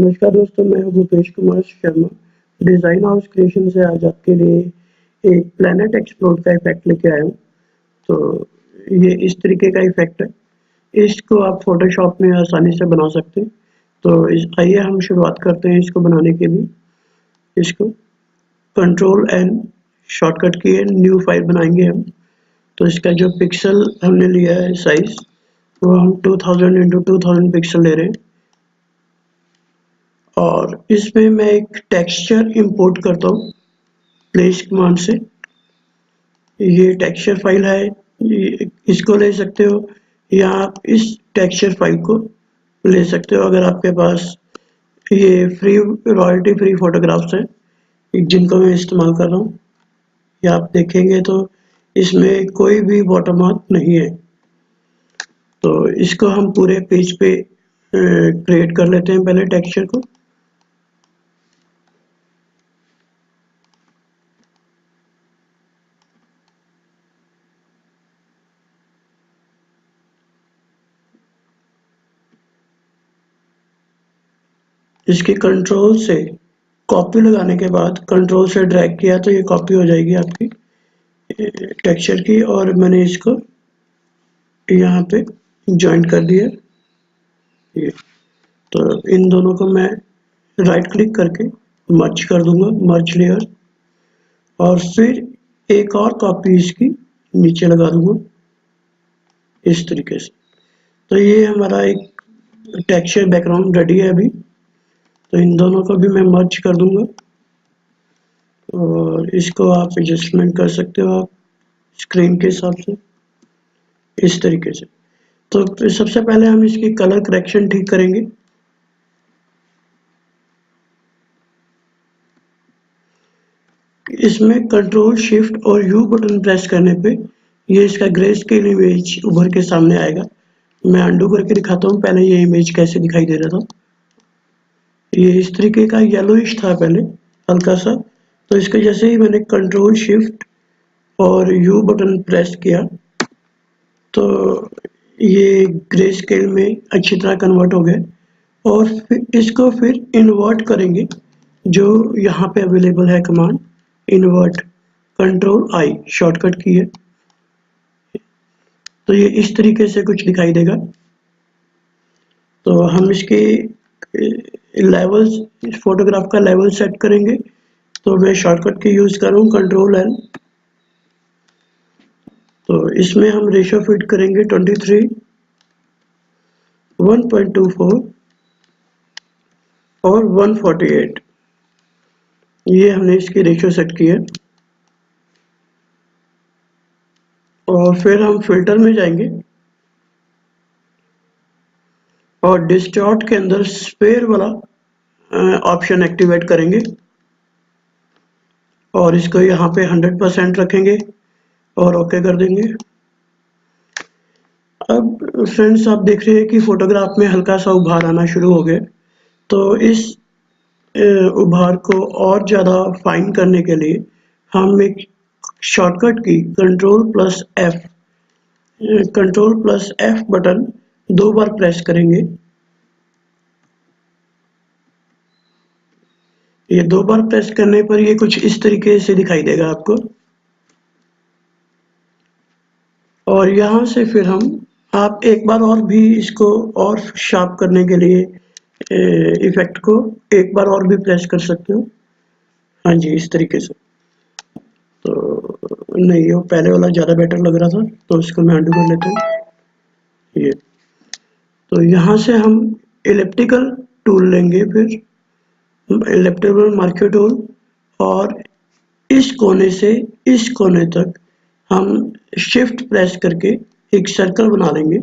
नमस्कार दोस्तों, मैं हूं Bhupesh Kumar Sharma. Design house creation से आज आपके लिए एक प्लैनेट एक्सप्लोर का इफेक्ट लेके आया हूँ। तो ये इस तरीके का इफेक्ट है, इसको आप फोटोशॉप में आसानी से बना सकते हैं। तो आइए हम शुरुआत करते हैं इसको बनाने के लिए। इसको कंट्रोल एन शॉर्टकट किए न्यू फाइल बनाएंगे हम। तो इसका जो पिक्सल हमने लिया है साइज, वो हम 2000 × 2000 पिक्सल ले रहे हैं। और इसमें मैं एक टेक्सचर इंपोर्ट करता हूँ प्लेस कमांड से। ये टेक्सचर फाइल है, इसको ले सकते हो या आप इस टेक्सचर फाइल को ले सकते हो अगर आपके पास ये फ्री रॉयल्टी फ्री फोटोग्राफ्स हैं जिनको मैं इस्तेमाल कर रहा हूँ। या आप देखेंगे तो इसमें कोई भी वाटरमार्क नहीं है। तो इसको हम पूरे पेज पे क्रिएट कर लेते हैं पहले टेक्सचर को। इसकी कंट्रोल से कॉपी लगाने के बाद कंट्रोल से ड्रैग किया तो ये कॉपी हो जाएगी आपकी टेक्सचर की। और मैंने इसको यहाँ पे ज्वाइन कर दिया ये। तो इन दोनों को मैं राइट क्लिक करके मर्ज कर दूंगा, मर्ज लेयर। और फिर एक और कॉपी इसकी नीचे लगा दूंगा इस तरीके से। तो ये हमारा एक टेक्सचर बैकग्राउंड रेडी है अभी। तो इन दोनों को भी मैं मर्ज कर दूंगा और इसको आप एडजस्टमेंट कर सकते हो आप स्क्रीन के हिसाब से इस तरीके से। तो सबसे पहले हम इसकी कलर करेक्शन ठीक करेंगे। इसमें कंट्रोल शिफ्ट और यू बटन प्रेस करने पे ये इसका ग्रे स्केल इमेज उभर के सामने आएगा। मैं अंडू करके दिखाता हूँ पहले ये इमेज कैसे दिखाई दे रहा था। ये इस तरीके का येलोइश था पहले हल्का सा। तो इसके जैसे ही मैंने कंट्रोल शिफ्ट और यू बटन प्रेस किया तो ये ग्रे स्केल में अच्छी तरह कन्वर्ट हो गए। और फिर इसको फिर इन्वर्ट करेंगे, जो यहाँ पे अवेलेबल है command invert, control I shortcut की है। तो ये इस तरीके से कुछ दिखाई देगा। तो हम इसके लेवल्स, इस फोटोग्राफ का लेवल सेट करेंगे। तो मैं शॉर्टकट की यूज करूँ कंट्रोल एन। तो इसमें हम रेशियो फिट करेंगे 23, 1.24 और 148। ये हमने इसकी रेशियो सेट की है। और फिर हम फिल्टर में जाएंगे और डिस्टॉर्ट के अंदर स्फेयर वाला ऑप्शन एक्टिवेट करेंगे और इसको यहाँ पे 100% रखेंगे और ओके कर देंगे। अब फ्रेंड्स आप देख रहे हैं कि फोटोग्राफ में हल्का सा उभार आना शुरू हो गया। तो इस उभार को और ज़्यादा फाइन करने के लिए हम एक शॉर्टकट की कंट्रोल प्लस एफ बटन 2 बार प्रेस करेंगे। ये 2 बार प्रेस करने पर ये कुछ इस तरीके से दिखाई देगा आपको। और यहाँ से फिर आप एक बार और भी इसको और शार्प करने के लिए इफेक्ट को एक बार और भी प्रेस कर सकते हो। हाँ जी, इस तरीके से। तो नहीं, वो पहले वाला ज़्यादा बेटर लग रहा था, तो इसको मैं अंडू कर लेता हूँ ये। तो यहाँ से हम एलिप्टिकल टूल लेंगे, फिर एलिप्टिकल मार्कर टूल, और इस कोने से इस कोने तक हम शिफ्ट प्रेस करके एक सर्कल बना लेंगे।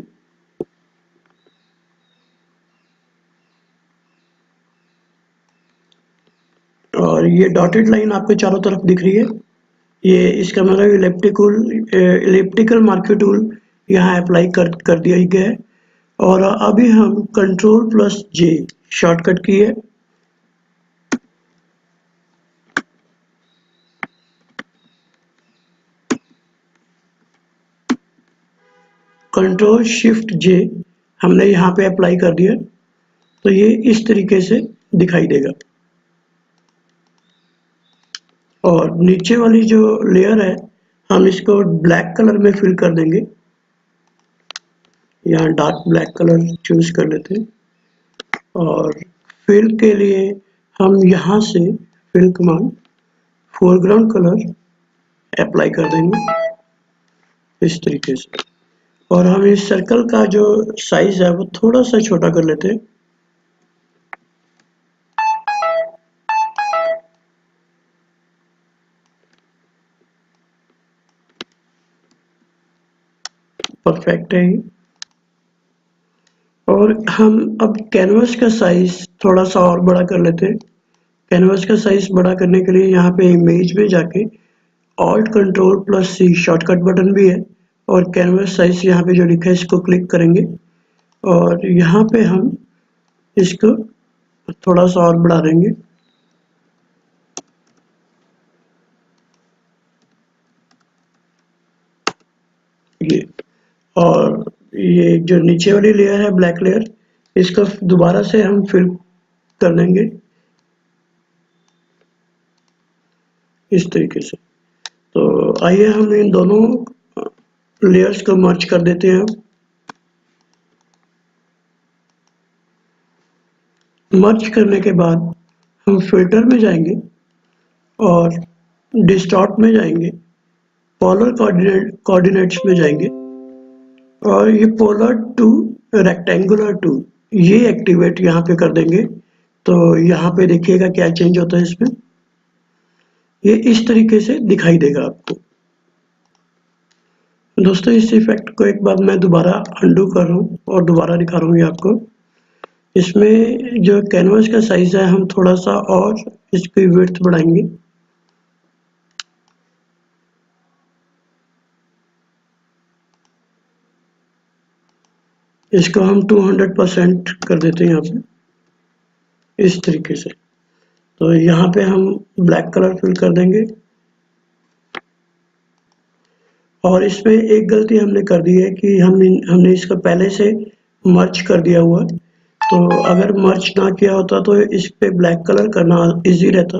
और ये डॉटेड लाइन आपको चारों तरफ दिख रही है, ये इसका मतलब एलिप्टिकल मार्कर टूल यहाँ अप्लाई कर दिया गया है। और अभी हम कंट्रोल प्लस जे शॉर्टकट की है। कंट्रोल शिफ्ट जे हमने यहाँ पे अप्लाई कर दिया। तो ये इस तरीके से दिखाई देगा। और नीचे वाली जो लेयर है हम इसको ब्लैक कलर में फिल कर देंगे। यहाँ डार्क ब्लैक कलर चूज कर लेते हैं और फिल के लिए हम यहाँ से fill command foreground colour apply कर देंगे इस तरीके से। और हम इस सर्कल का जो साइज है वो थोड़ा सा छोटा कर लेते हैं। परफेक्ट है ये। और हम अब कैनवस का साइज थोड़ा सा और बड़ा कर लेते हैं। कैनवस का साइज बड़ा करने के लिए यहाँ पे इमेज में जाके ऑल्ट कंट्रोल प्लस सी शॉर्टकट बटन भी है और कैनवस साइज यहाँ पे जो लिखा है इसको क्लिक करेंगे और यहाँ पे हम इसको थोड़ा सा और बढ़ा देंगे। ये और ये जो नीचे वाली लेयर है ब्लैक लेयर, इसको दोबारा से हम फिल कर देंगे इस तरीके से। तो आइए हम इन दोनों लेयर्स को मर्ज कर देते हैं। मर्ज करने के बाद हम फिल्टर में जाएंगे और डिस्टॉर्ट में जाएंगे, पोलर कोऑर्डिनेट्स में जाएंगे और ये पोलर टू रेक्टेंगुलर टू ये एक्टिवेट यहाँ पे कर देंगे। तो यहाँ पे देखिएगा क्या चेंज होता है इसमें, ये इस तरीके से दिखाई देगा आपको। दोस्तों इस इफेक्ट को एक बार मैं दोबारा अंडू कर रहा हूँ और दोबारा दिखा रहा हूँ ये आपको। इसमें जो कैनवस का साइज है हम थोड़ा सा और इसकी विड्थ बढ़ाएंगे। इसको हम 200% कर देते हैं यहाँ पे इस तरीके से। तो यहाँ पे हम ब्लैक कलर फिल कर देंगे और इसमें एक गलती हमने कर दी है कि हमने इसको पहले से मर्ज कर दिया हुआ। तो अगर मर्ज ना किया होता तो इस पे ब्लैक कलर करना इजी रहता,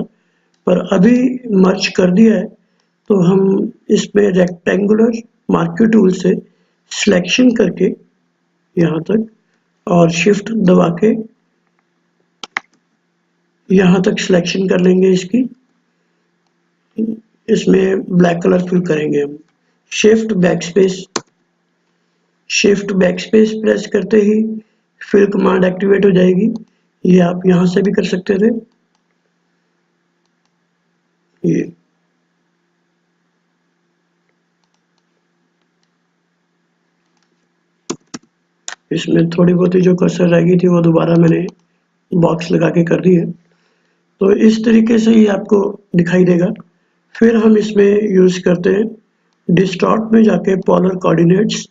पर अभी मर्ज कर दिया है तो हम इसमें रेक्टेंगुलर मार्क्यू टूल से सिलेक्शन करके यहाँ तक और शिफ्ट दबा के यहाँ तक सिलेक्शन कर लेंगे इसकी। इसमें ब्लैक कलर फिल करेंगे हम। शिफ्ट बैकस्पेस प्रेस करते ही फिल कमांड एक्टिवेट हो जाएगी। ये आप यहाँ से भी कर सकते थे। ये इसमें थोड़ी बहुत ही जो कसर रह गई थी वो दोबारा मैंने बॉक्स लगा के कर दी है। तो इस तरीके से ही आपको दिखाई देगा। फिर हम इसमें यूज करते हैं डिस्टॉर्ट में जाके पोलर कोऑर्डिनेट्स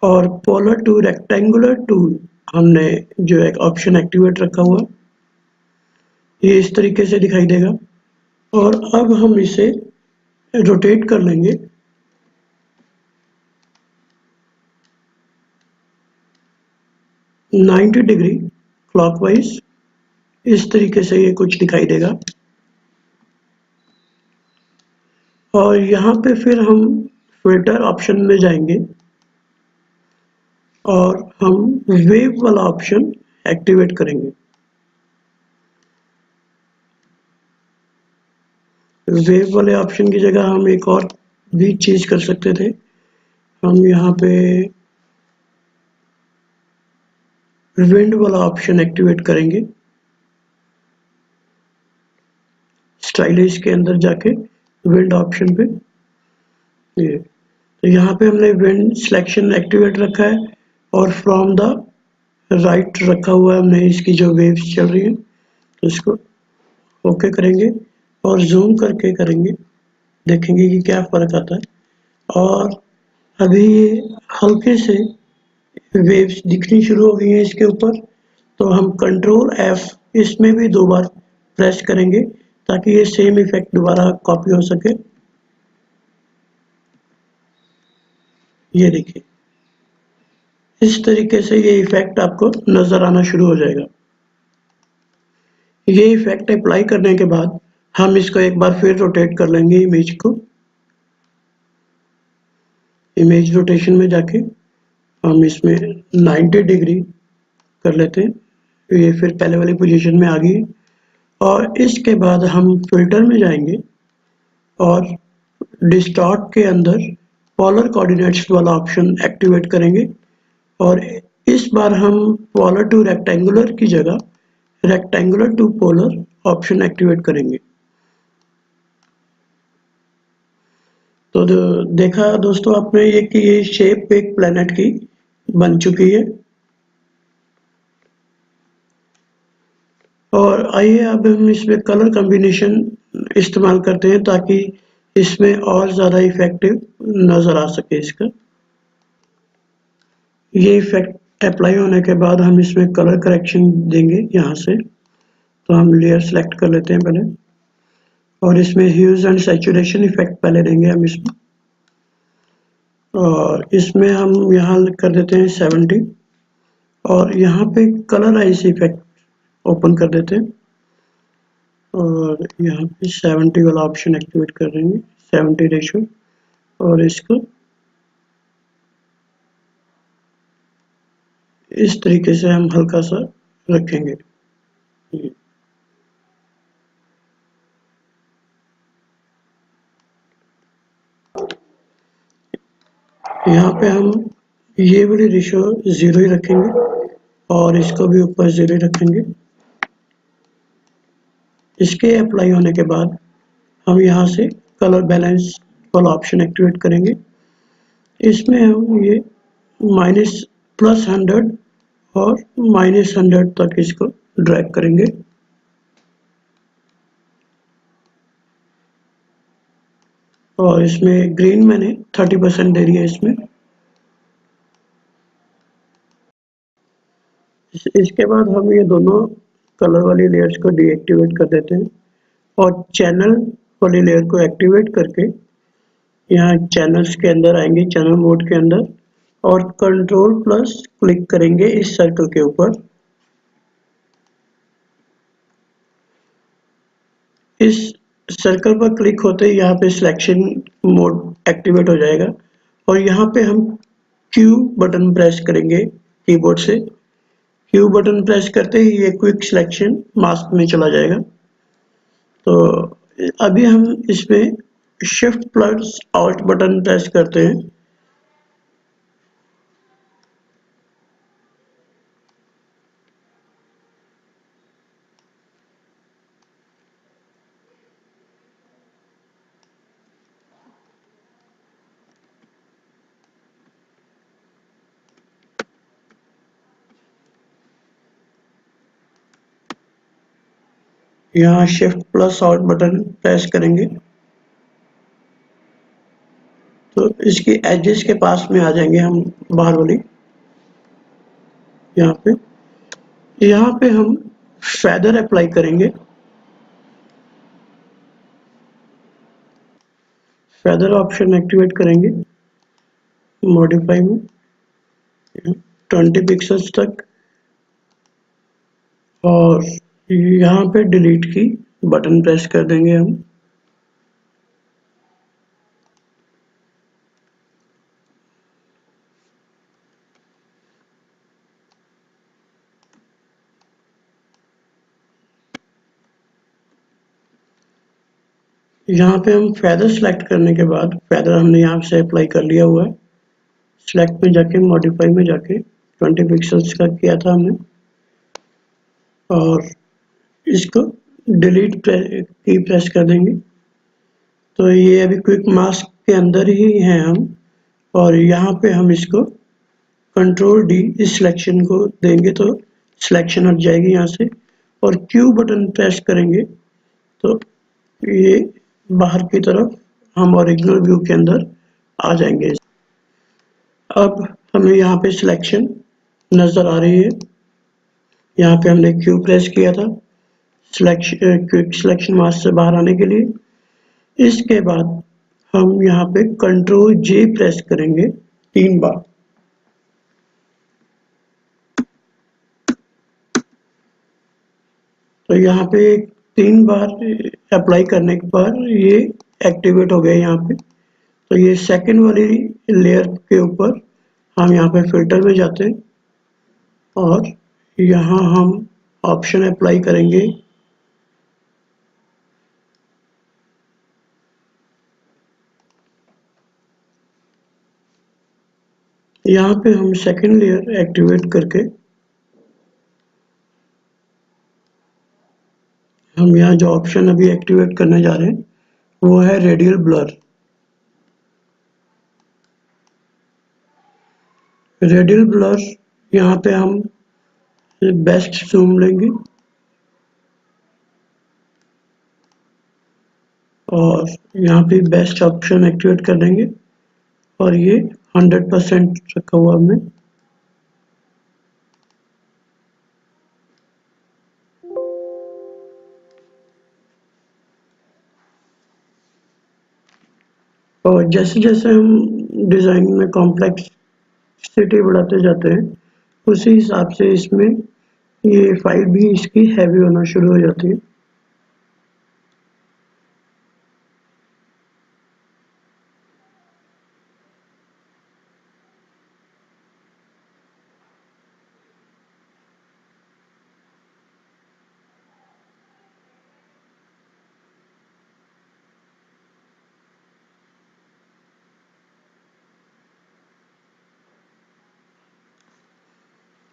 और पोलर टू रेक्टेंगुलर टूल हमने जो एक ऑप्शन एक्टिवेट रखा हुआ, ये इस तरीके से दिखाई देगा। और अब हम इसे रोटेट कर लेंगे 90 डिग्री क्लॉकवाइज। इस तरीके से ये कुछ दिखाई देगा। और यहाँ पे फिर हम फिल्टर ऑप्शन में जाएंगे और हम वेव वाला ऑप्शन एक्टिवेट करेंगे। वेव वाले ऑप्शन की जगह हम एक और भी चीज कर सकते थे। हम यहाँ पे विंड वाला ऑप्शन एक्टिवेट करेंगे। स्टाइलिश के अंदर जाके विंड ऑप्शन पे ये, तो यहाँ पे हमने विंड सिलेक्शन एक्टिवेट रखा है और फ्रॉम द राइट रखा हुआ है हमने इसकी जो वेव्स चल रही है। तो इसको ओके करेंगे और जूम करके करेंगे, देखेंगे कि क्या फर्क आता है। और अभी ये हल्के से वेव्स दिखनी शुरू हो गई है इसके ऊपर। तो हम कंट्रोल F इसमें भी 2 बार प्रेस करेंगे ताकि ये सेम इफेक्ट दोबारा कॉपी हो सके। ये देखिए इस तरीके से ये इफेक्ट आपको नजर आना शुरू हो जाएगा। ये इफेक्ट अप्लाई करने के बाद हम इसको एक बार फिर रोटेट कर लेंगे इमेज को। इमेज रोटेशन में जाके हम इसमें 90 डिग्री कर लेते हैं, तो ये फिर पहले वाली पोजीशन में आ गई। और इसके बाद हम फिल्टर में जाएंगे और डिस्टॉर्ट के अंदर पोलर कोऑर्डिनेट्स वाला ऑप्शन एक्टिवेट करेंगे और इस बार हम पोलर टू रेक्टेंगुलर की जगह rectangular to polar option activate करेंगे। तो देखा दोस्तों आपने ये कि ये शेप एक प्लेनेट की बन चुकी है। और आइए अब हम इसमें कलर कॉम्बिनेशन इस्तेमाल करते हैं ताकि इसमें और ज़्यादा इफेक्टिव नज़र आ सके इसका। ये इफेक्ट अप्लाई होने के बाद हम इसमें कलर करेक्शन देंगे यहाँ से। तो हम लेयर सेलेक्ट कर लेते हैं पहले और इसमें ह्यूज एंड सैचुरेशन इफेक्ट पहले देंगे हम इसमें। और इसमें हम यहाँ कर देते हैं 70 और यहाँ पे कलराइज इफेक्ट ओपन कर देते हैं और यहाँ पे 70 वाला ऑप्शन एक्टिवेट कर देंगे, 70 रेशो, और इसको इस तरीके से हम हल्का सा रखेंगे। यहाँ पे हम ये वाली रेशो 0 ही रखेंगे और इसको भी ऊपर 0 ही रखेंगे। इसके अप्लाई होने के बाद हम यहाँ से कलर बैलेंस वाला ऑप्शन एक्टिवेट करेंगे। इसमें हम ये -+100 और -100 तक इसको ड्रैग करेंगे। और इसमें ग्रीन मैंने 30% दे दिया इसमें। इसके बाद हम ये दोनों कलर वाली लेयर्स को डीएक्टिवेट कर देते हैं और चैनल वाली लेयर को एक्टिवेट करके यहाँ चैनल्स के अंदर आएंगे, चैनल मोड के अंदर, और कंट्रोल+ क्लिक करेंगे इस सर्कल के ऊपर। इस सर्कल पर क्लिक होते ही यहाँ पे सिलेक्शन मोड एक्टिवेट हो जाएगा और यहाँ पे हम Q बटन प्रेस करेंगे कीबोर्ड से। Q बटन प्रेस करते ही ये क्विक सिलेक्शन मास्क में चला जाएगा। तो अभी हम इसमें Shift+Alt बटन प्रेस करते हैं। यहाँ Shift+Alt बटन प्रेस करेंगे तो इसकी एजेस के पास में आ जाएंगे हम, बाहर वाली। यहाँ पे हम फेदर अप्लाई करेंगे। फेदर ऑप्शन एक्टिवेट करेंगे मॉडिफाई में 20 पिक्सल्स तक और यहाँ पे डिलीट की बटन प्रेस कर देंगे हम। यहाँ पे हम फेदर सेलेक्ट करने के बाद, फेदर हमने यहाँ से अप्लाई कर लिया हुआ है, सेलेक्ट में जाके मॉडिफाई में जाके 20 पिक्सल्स का किया था हमने और इसको डिलीट की प्रेस कर देंगे। तो ये अभी क्विक मास्क के अंदर ही हैं हम और यहाँ पे हम इसको Ctrl+D इस सिलेक्शन को देंगे तो सिलेक्शन हट जाएगी यहाँ से और Q बटन प्रेस करेंगे तो ये बाहर की तरफ हम ओरिजिनल व्यू के अंदर आ जाएंगे। अब हमें यहाँ पे सिलेक्शन नज़र आ रही है। यहाँ पे हमने Q प्रेस किया था क्विक सिलेक्शन मास्क से बाहर आने के लिए। इसके बाद हम यहाँ पे Ctrl+J प्रेस करेंगे 3 बार। तो यहाँ पे 3 बार अप्लाई करने के बाद ये एक्टिवेट हो गया यहाँ पे। तो ये सेकंड वाली लेयर के ऊपर हम यहाँ पे फिल्टर में जाते हैं और यहाँ हम ऑप्शन अप्लाई करेंगे। यहाँ पे हम सेकंड लेयर एक्टिवेट करके हम यहाँ जो ऑप्शन अभी एक्टिवेट करने जा रहे हैं वो है रेडियल ब्लर। रेडियल ब्लर यहाँ पे हम बेस्ट जूम लेंगे और यहाँ पे बेस्ट ऑप्शन एक्टिवेट कर देंगे और ये 100% रखा हुआ हमने। और जैसे जैसे हम डिज़ाइन में कॉम्प्लेक्सिटी बढ़ाते जाते हैं उसी हिसाब से इसमें ये फाइल भी इसकी हैवी होना शुरू हो जाती है।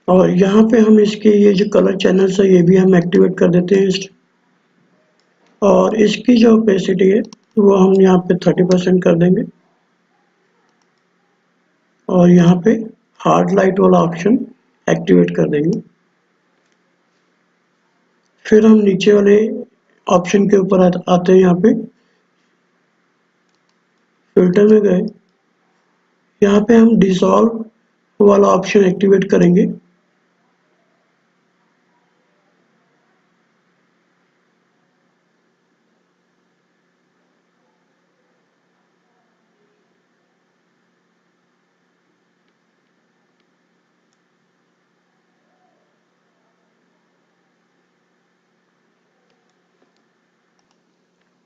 और यहाँ पे हम इसके ये जो कलर चैनल्स है ये भी हम एक्टिवेट कर देते हैं और इसकी जो ओपेसिटी है वो हम यहाँ पे 30% कर देंगे और यहाँ पे हार्ड लाइट वाला ऑप्शन एक्टिवेट कर देंगे। फिर हम नीचे वाले ऑप्शन के ऊपर आते हैं। यहाँ पे फिल्टर में गए, यहाँ पे हम डिसॉल्व वाला ऑप्शन एक्टिवेट करेंगे।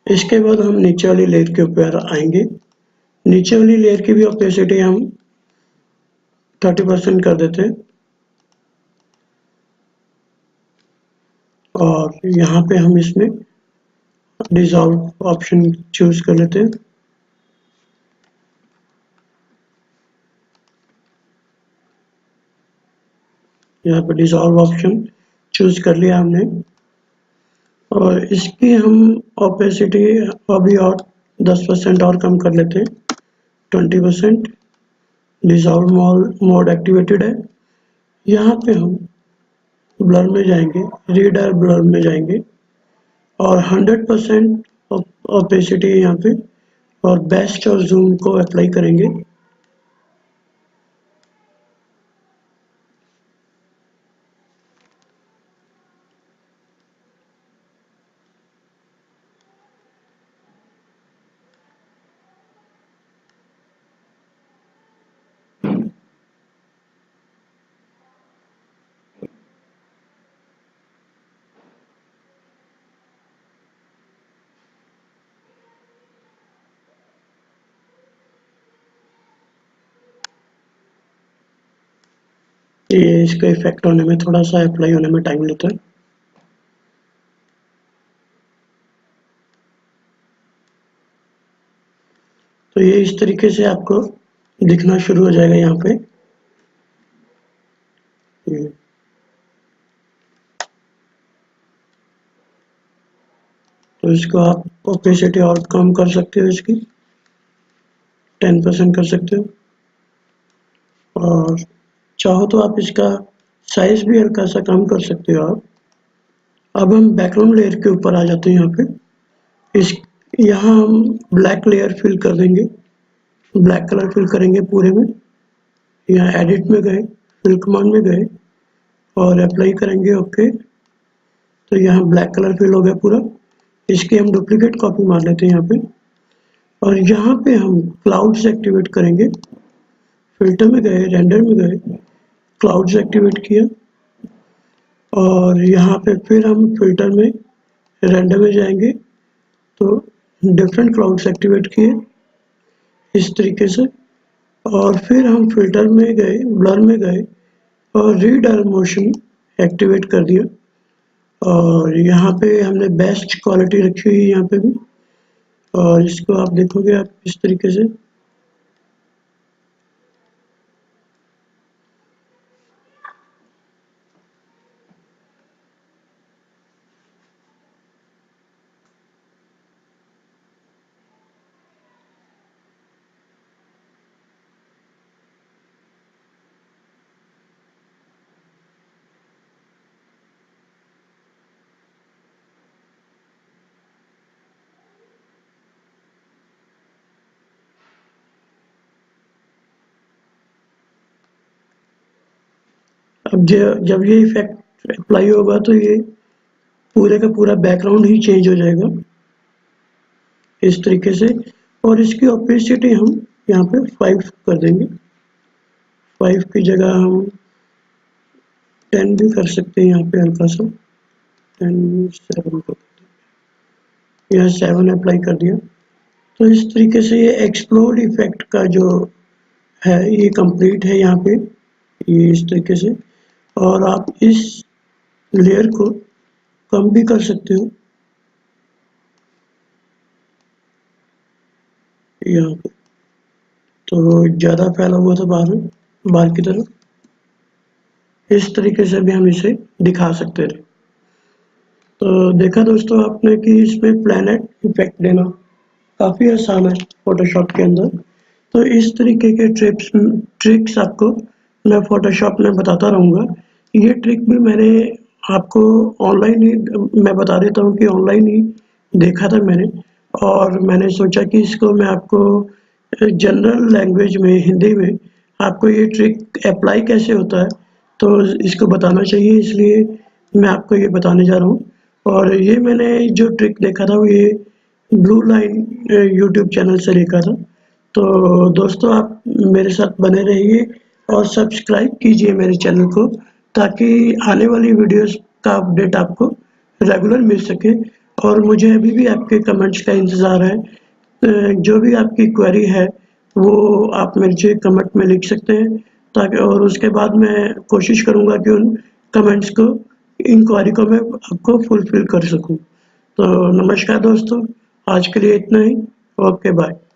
इसके बाद हम नीचे वाली लेयर के ऊपर आएंगे। नीचे वाली लेयर की भी ओपेसिटी हम 30% कर देते हैं और यहाँ पे हम इसमें डिसॉल्व ऑप्शन चूज कर लेते हैं। यहाँ पे डिसॉल्व ऑप्शन चूज कर लिया हमने और इसकी हम ओपेसिटी अभी और 10% और कम कर लेते हैं, 20%। डिसॉल्व मोड एक्टिवेटेड है। यहाँ पे हम ब्लर में जाएंगे, रीडर ब्लर में जाएंगे और 100% ओपेसिटी यहाँ पे और बेस्ट और जूम को अप्लाई करेंगे। ये इसका इफेक्ट होने में थोड़ा सा अप्लाई होने में टाइम लेता है। तो ये इस तरीके से आपको दिखना शुरू हो जाएगा यहाँ पे। तो इसको आप ओपेसिटी और कम कर सकते हो, इसकी 10% कर सकते हो और चाहो तो आप इसका साइज भी हल्का सा कम कर सकते हो आप। अब हम बैकग्राउंड लेयर के ऊपर आ जाते हैं। यहाँ पे यहाँ हम ब्लैक लेयर फिल कर देंगे, ब्लैक कलर फिल करेंगे पूरे में। यहाँ एडिट में गए, फिल कमांड में गए और अप्लाई करेंगे ओके। तो यहाँ ब्लैक कलर फिल हो गया पूरा। इसकी हम डुप्लीकेट कॉपी मार लेते हैं यहाँ पे और यहाँ पे हम क्लाउड्स एक्टिवेट करेंगे। फिल्टर में गए, रेंडर में गए, क्लाउड्स एक्टिवेट किया और यहाँ पे फिर हम फिल्टर में रेंडम में जाएंगे तो डिफरेंट क्लाउड्स एक्टिवेट किए इस तरीके से, और फिर हम फिल्टर में गए, ब्लर में गए और रीडायरेक्ट मोशन एक्टिवेट कर दिया, और यहाँ पे हमने बेस्ट क्वालिटी रखी हुई है यहाँ पे भी, और इसको आप देखोगे आप इस तरीके से। अब जब ये इफेक्ट अप्लाई होगा तो ये पूरे का पूरा बैकग्राउंड ही चेंज हो जाएगा इस तरीके से, और इसकी ऑपेसिटी हम यहाँ पे 5 कर देंगे। 5 की जगह हम 10 भी कर सकते हैं, यहाँ पे हल्का सा 10 7 कर देते हैं। यहाँ 7 अप्लाई कर दिया। तो इस तरीके से ये एक्सप्लोड इफेक्ट का जो है ये कंप्लीट है यहाँ पे, ये इस तरीके से। और आप इस लेयर को कम भी कर सकते हो यहाँ पे, तो ज़्यादा फैला हुआ था बाहर की तरफ, इस तरीके से भी हम इसे दिखा सकते थे। तो देखा दोस्तों आपने कि इसमें प्लैनेट इफेक्ट देना काफ़ी आसान है फोटोशॉप के अंदर। तो इस तरीके के ट्रिक्स आपको मैं फोटोशॉप में बताता रहूँगा। ये ट्रिक भी मैंने आपको ऑनलाइन ही मैं बता देता हूँ कि ऑनलाइन ही देखा था मैंने, और मैंने सोचा कि इसको मैं आपको जनरल लैंग्वेज में, हिंदी में आपको ये ट्रिक अप्लाई कैसे होता है तो इसको बताना चाहिए, इसलिए मैं आपको ये बताने जा रहा हूँ। और ये मैंने जो ट्रिक देखा था वो ये ब्लू लाइन यूट्यूब चैनल से देखा था। तो दोस्तों आप मेरे साथ बने रहिए और सब्सक्राइब कीजिए मेरे चैनल को, ताकि आने वाली वीडियोस का अपडेट आपको रेगुलर मिल सके। और मुझे अभी भी आपके कमेंट्स का इंतज़ार है। जो भी आपकी क्वेरी है वो आप मुझे कमेंट में लिख सकते हैं, ताकि और उसके बाद मैं कोशिश करूँगा कि उन कमेंट्स को, इन क्वेरी को मैं आपको फुलफ़िल कर सकूँ। तो नमस्कार दोस्तों, आज के लिए इतना ही। Okay bye.